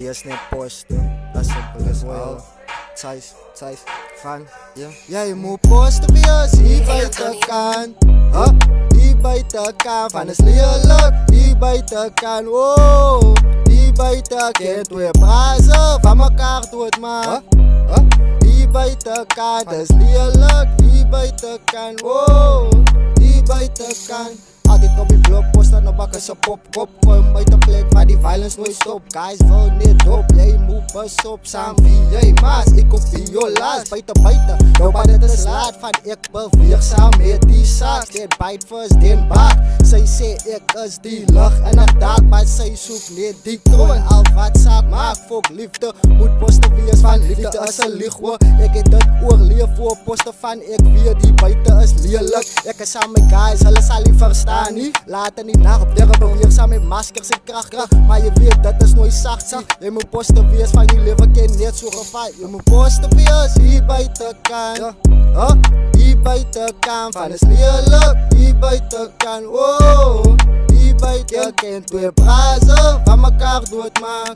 Eerst net posten, dat is simpel as wel. Thuis, gaan, ja. Jij moet posten weer, hier buiten kan. Hier buiten kan, van is lelijk, hier buiten kan, wow. Hier buiten kan, twee praten, van elkaar doet maar. Hier buiten kan, dat is lelijk, hier buiten kan, wow. Hier buiten kan. Altijd op die blok, posten dan bakken ze pop. Gooi buiten plek waar die violence nooit stop. Guys wil niet op, jij moet pas op. Samen via jij maas, ik op viola's. Buiten, nobody te slaat. Van ik beweeg samen met die zaak. Dit bite first, den baak. Zij sê ik is die lucht en een daak. Maar zij zoekt niet die kroon. Al wat zaak maak, volk liefde. Moet posten wees van liefde is een lieg hoor. Ik heb dit oorleef voor posten van ik weer die buiten is lelijk. Ik is samen met guys, hulle sal nie verstaan. Later niet naar op derde beweeg saam met maskers en kracht. Maar je weet dat is nooit zacht. Je moet posten wees van je leven ken net zo gevaar. Je moet posten wees hier buiten kan. Hier buiten kan, van is lelijk. Hier buiten kan, wow. Hier buiten kan, twee praten van elkaar doet maak.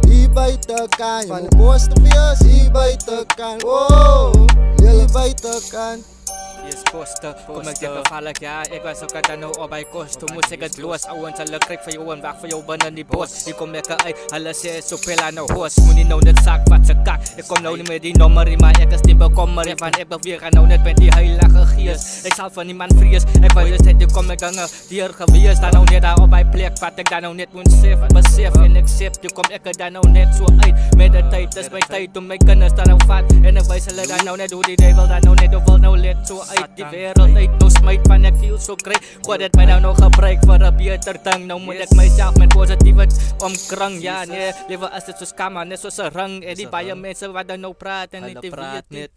Hier buiten kan, je moet posten wees hier buiten kan, wow. Hier buiten kan. Yes, poster, kom ek dit geval ek ja, ek was ook dan nou op by kos. Toe moes ek het los, ouens hulle kry vir jou en wag vir jou binne in die bos. Hier kom ek uit, hulle sê so pela nou hoes. Moenie nou net sak wat se kak. Ek kom nou nie met die nommer, maar ek is nie bekommer van ek beweeg nou net met die heilige gees. Ek sal van niemand vrees. Ek wou net jy kom ek dinge deur gewees dan nou net daar op by plek wat ek dan nou net moet besef en accept. Jy kom ek dan nou net so uit met die tyd. Dis my tyd om my kinders dan nou vat en ek wys hulle dan nou net hoe die duivel dan nou net wil nou let so uit die wereld uit nou smyt van ek feel so great. God het my nou gebruik vir 'n beter ding. Nou moet ek myself met positief omkring. Ja nee, lewe is dit so skam net soos 'n ring en die baie mense wat dan nou praat en net weet net